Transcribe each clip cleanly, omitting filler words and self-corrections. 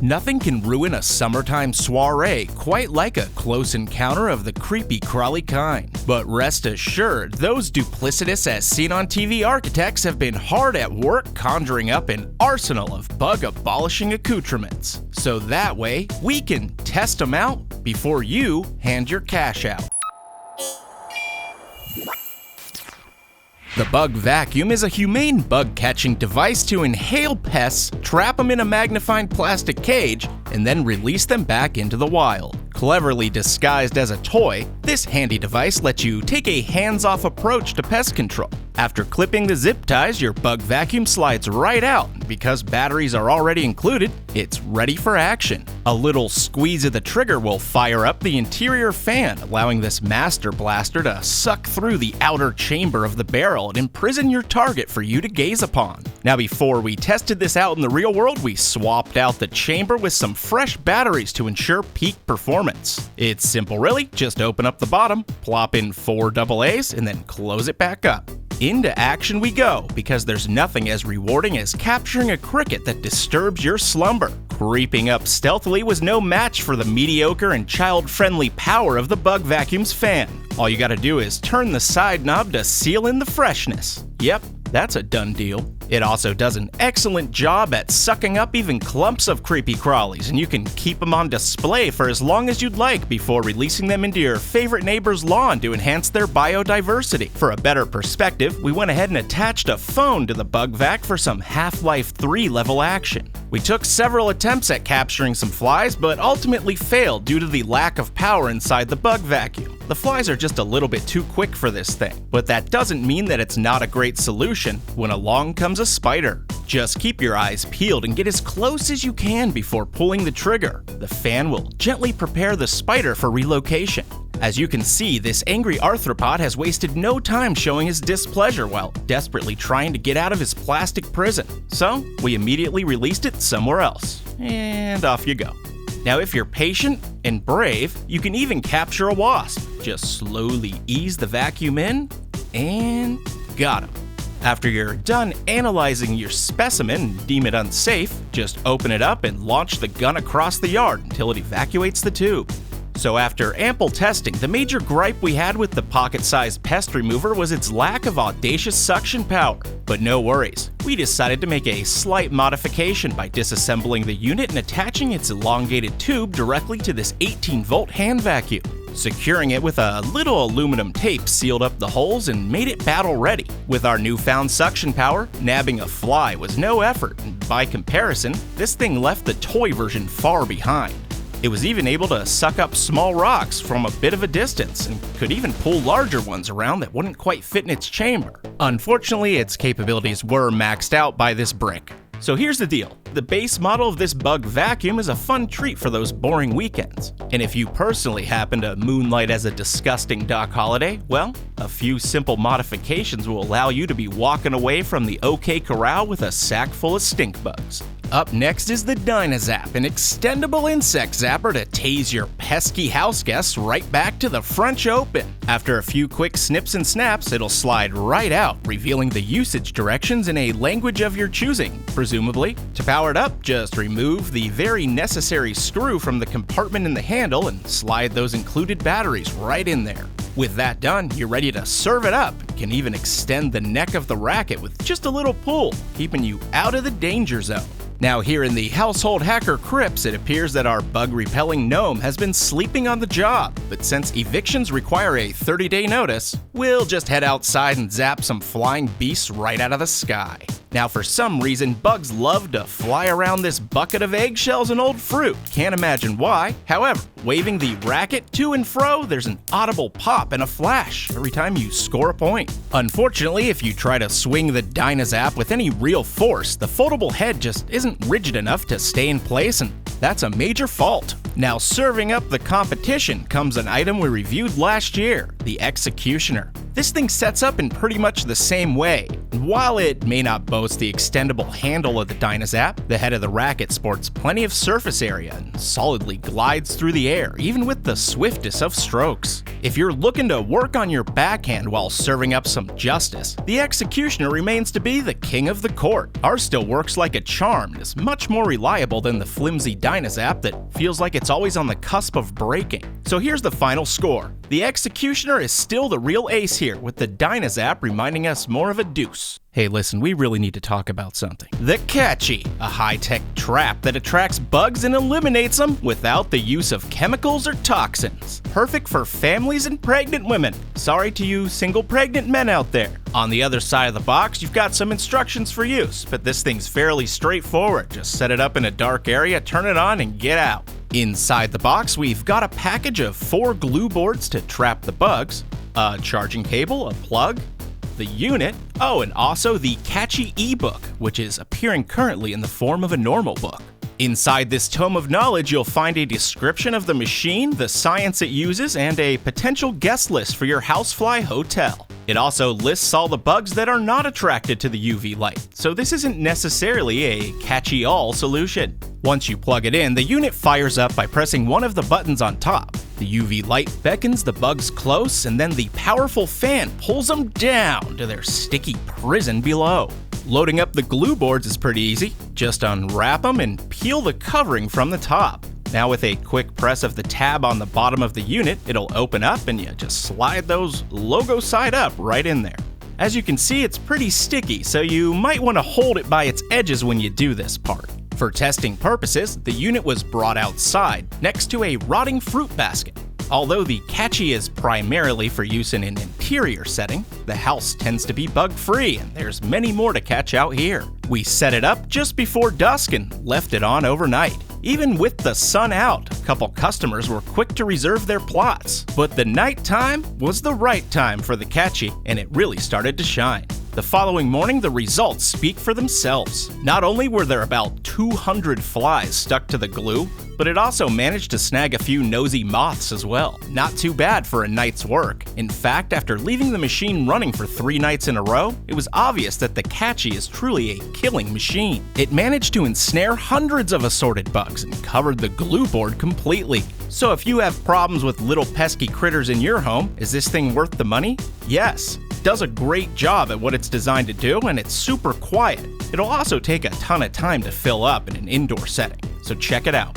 Nothing can ruin a summertime soiree quite like a close encounter of the creepy crawly kind. But rest assured, those duplicitous as seen on TV architects have been hard at work conjuring up an arsenal of bug-abolishing accoutrements. So that way, we can test them out before you hand your cash out. The bug vacuum is a humane bug-catching device to inhale pests, trap them in a magnified plastic cage, and then release them back into the wild. Cleverly disguised as a toy, this handy device lets you take a hands-off approach to pest control. After clipping the zip ties, your bug vacuum slides right out. Because batteries are already included, it's ready for action. A little squeeze of the trigger will fire up the interior fan, allowing this master blaster to suck through the outer chamber of the barrel and imprison your target for you to gaze upon. Now, before we tested this out in the real world, we swapped out the chamber with some fresh batteries to ensure peak performance. It's simple really, just open up the bottom, plop in 4 AA's, and then close it back up. Into action we go, because there's nothing as rewarding as capturing a cricket that disturbs your slumber. Creeping up stealthily was no match for the mediocre and child-friendly power of the bug vacuum's fan. All you gotta do is turn the side knob to seal in the freshness. Yep, that's a done deal. It also does an excellent job at sucking up even clumps of creepy crawlies, and you can keep them on display for as long as you'd like before releasing them into your favorite neighbor's lawn to enhance their biodiversity. For a better perspective, we went ahead and attached a phone to the bug vac for some Half-Life 3 level action. We took several attempts at capturing some flies, but ultimately failed due to the lack of power inside the bug vacuum. The flies are just a little bit too quick for this thing, but that doesn't mean that it's not a great solution when along comes a spider. Just keep your eyes peeled and get as close as you can before pulling the trigger. The fan will gently prepare the spider for relocation. As you can see, this angry arthropod has wasted no time showing his displeasure while desperately trying to get out of his plastic prison. So, we immediately released it somewhere else. And off you go. Now, if you're patient and brave, you can even capture a wasp. Just slowly ease the vacuum in, and got him. After you're done analyzing your specimen and deem it unsafe, just open it up and launch the gun across the yard until it evacuates the tube. So after ample testing, the major gripe we had with the pocket-sized pest remover was its lack of audacious suction power. But no worries, we decided to make a slight modification by disassembling the unit and attaching its elongated tube directly to this 18-volt hand vacuum. Securing it with a little aluminum tape sealed up the holes and made it battle ready. With our newfound suction power, nabbing a fly was no effort, and by comparison, this thing left the toy version far behind. It was even able to suck up small rocks from a bit of a distance and could even pull larger ones around that wouldn't quite fit in its chamber. Unfortunately, its capabilities were maxed out by this brick. So here's the deal. The base model of this bug vacuum is a fun treat for those boring weekends. And if you personally happen to moonlight as a disgusting Doc Holliday, well, a few simple modifications will allow you to be walking away from the OK Corral with a sack full of stink bugs. Up next is the dynazap, an extendable insect zapper to tase your pesky house guests right back to the French Open. After a few quick snips and snaps, it'll slide right out, revealing the usage directions in a language of your choosing, presumably. To power it up, just remove the very necessary screw from the compartment in the handle and slide those included batteries right in there. With that done, you're ready to serve it up. You can even extend the neck of the racket with just a little pull, keeping you out of the danger zone. Now here in the household hacker crypts, it appears that our bug-repelling gnome has been sleeping on the job, but since evictions require a 30-day notice, we'll just head outside and zap some flying beasts right out of the sky. Now for some reason, bugs love to fly around this bucket of eggshells and old fruit. Can't imagine why. However, waving the racket to and fro, there's an audible pop and a flash every time you score a point. Unfortunately, if you try to swing the dynazap with any real force, the foldable head just isn't rigid enough to stay in place, and that's a major fault. Now serving up the competition comes an item we reviewed last year, the Executioner. This thing sets up in pretty much the same way. While it may not boast the extendable handle of the dynazap, the head of the racket sports plenty of surface area and solidly glides through the air, even with the swiftest of strokes. If you're looking to work on your backhand while serving up some justice, the Executioner remains to be the king of the court. Ours still works like a charm and is much more reliable than the flimsy dynazap that feels like it's always on the cusp of breaking. So here's the final score. The executioner is still the real ace here, with the dynazap reminding us more of a deuce. Hey listen, we really need to talk about something. The Catchy, a high-tech trap that attracts bugs and eliminates them without the use of chemicals or toxins. Perfect for families and pregnant women. Sorry to you single pregnant men out there. On the other side of the box, you've got some instructions for use, but this thing's fairly straightforward. Just set it up in a dark area, turn it on, and get out. Inside the box, we've got a package of 4 glue boards to trap the bugs, a charging cable, a plug, the unit, and also the Catchy ebook, which is appearing currently in the form of a normal book. Inside this tome of knowledge, you'll find a description of the machine, the science it uses, and a potential guest list for your housefly hotel. It also lists all the bugs that are not attracted to the UV light, so this isn't necessarily a catchy-all solution. Once you plug it in, the unit fires up by pressing one of the buttons on top. The UV light beckons the bugs close, and then the powerful fan pulls them down to their sticky prison below. Loading up the glue boards is pretty easy. Just unwrap them and peel the covering from the top. Now with a quick press of the tab on the bottom of the unit, it'll open up and you just slide those logo side up right in there. As you can see, it's pretty sticky, so you might want to hold it by its edges when you do this part. For testing purposes, the unit was brought outside, next to a rotting fruit basket. Although the Catchy is primarily for use in an interior setting, the house tends to be bug-free, and there's many more to catch out here. We set it up just before dusk and left it on overnight. Even with the sun out, a couple customers were quick to reserve their plots. But the nighttime was the right time for the Catchy, and it really started to shine. The following morning, the results speak for themselves. Not only were there about 200 flies stuck to the glue, but it also managed to snag a few nosy moths as well. Not too bad for a night's work. In fact, after leaving the machine running for 3 nights in a row, it was obvious that the Catchy is truly a killing machine. It managed to ensnare hundreds of assorted bugs and covered the glue board completely. So if you have problems with little pesky critters in your home, is this thing worth the money? Yes. It does a great job at what it's designed to do, and it's super quiet. It'll also take a ton of time to fill up in an indoor setting, so check it out.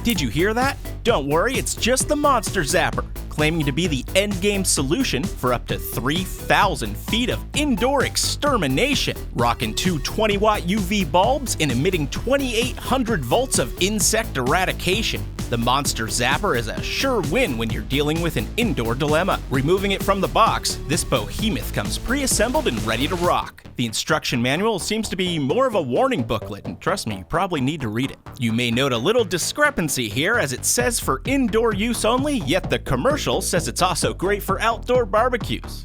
Did you hear that? Don't worry, it's just the Monster Zapper, claiming to be the endgame solution for up to 3,000 feet of indoor extermination. Rocking 2 20-watt UV bulbs and emitting 2,800 volts of insect eradication. The Monster Zapper is a sure win when you're dealing with an indoor dilemma. Removing it from the box, this behemoth comes pre-assembled and ready to rock. The instruction manual seems to be more of a warning booklet, and trust me, you probably need to read it. You may note a little discrepancy here, as it says for indoor use only, yet the commercial says it's also great for outdoor barbecues.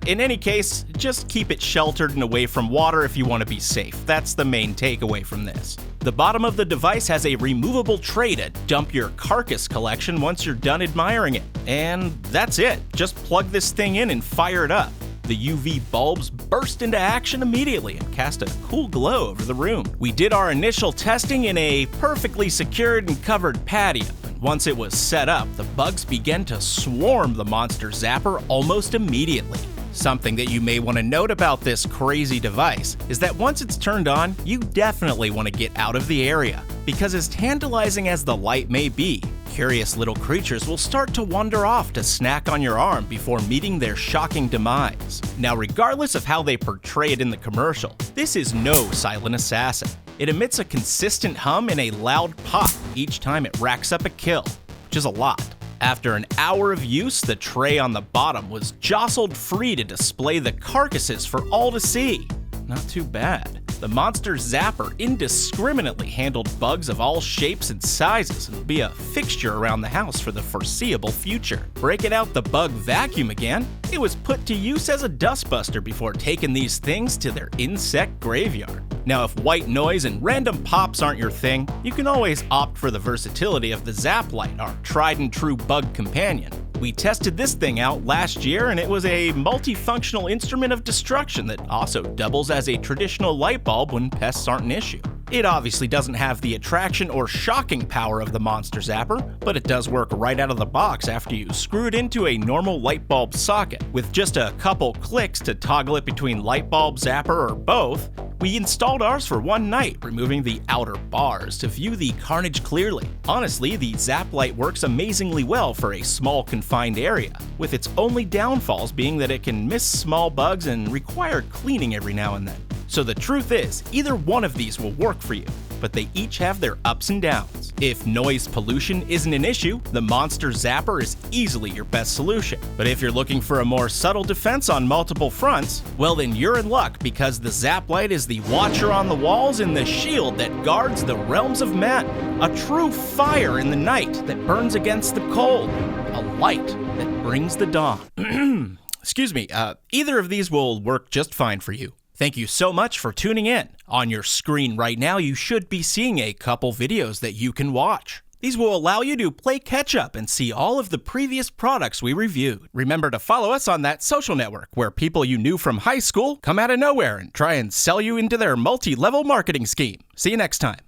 In any case, just keep it sheltered and away from water if you want to be safe. That's the main takeaway from this. The bottom of the device has a removable tray to dump your carcass collection once you're done admiring it. And that's it. Just plug this thing in and fire it up. The UV bulbs burst into action immediately and cast a cool glow over the room. We did our initial testing in a perfectly secured and covered patio. And once it was set up, the bugs began to swarm the Monster Zapper almost immediately. Something that you may want to note about this crazy device is that once it's turned on, you definitely want to get out of the area, because as tantalizing as the light may be, curious little creatures will start to wander off to snack on your arm before meeting their shocking demise. Now, regardless of how they portray it in the commercial, this is no silent assassin. It emits a consistent hum and a loud pop each time it racks up a kill, which is a lot. After an hour of use, the tray on the bottom was jostled free to display the carcasses for all to see. Not too bad. The Monster Zapper indiscriminately handled bugs of all shapes and sizes and will be a fixture around the house for the foreseeable future. Breaking out the bug vacuum again, it was put to use as a dustbuster before taking these things to their insect graveyard. Now, if white noise and random pops aren't your thing, you can always opt for the versatility of the Zap Light, our tried and true bug companion. We tested this thing out last year, and it was a multifunctional instrument of destruction that also doubles as a traditional light bulb when pests aren't an issue. It obviously doesn't have the attraction or shocking power of the Monster Zapper, but it does work right out of the box after you screw it into a normal light bulb socket. With just a couple clicks to toggle it between light bulb, zapper, or both, We installed ours for one night, removing the outer bars to view the carnage clearly. Honestly, the Zap light works amazingly well for a small confined area, with its only downfalls being that it can miss small bugs and require cleaning every now and then. So the truth is, either one of these will work for you, but they each have their ups and downs. If noise pollution isn't an issue, the Monster Zapper is easily your best solution. But if you're looking for a more subtle defense on multiple fronts, well then you're in luck, because the Zap light is the watcher on the walls and the shield that guards the realms of men. A true fire in the night that burns against the cold. A light that brings the dawn. Excuse me, either of these will work just fine for you. Thank you so much for tuning in. On your screen right now, you should be seeing a couple videos that you can watch. These will allow you to play catch up and see all of the previous products we reviewed. Remember to follow us on that social network where people you knew from high school come out of nowhere and try and sell you into their multi-level marketing scheme. See you next time.